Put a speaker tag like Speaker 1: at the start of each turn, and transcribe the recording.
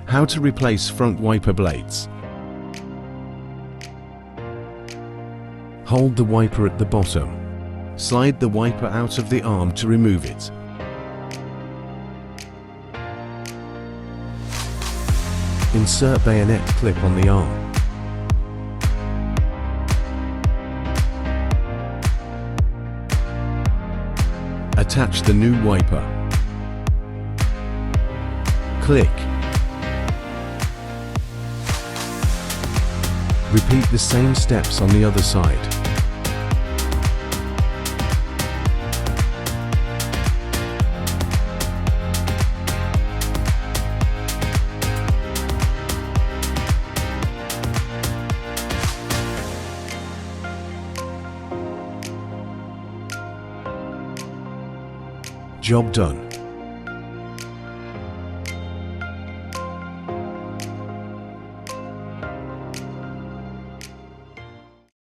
Speaker 1: How to replace front wiper blades. Hold the wiper at the bottom. Slide the wiper out of the arm to remove it. Insert bayonet clip on the arm. Attach the new wiper. Click. Repeat the same steps on the other side. Job done.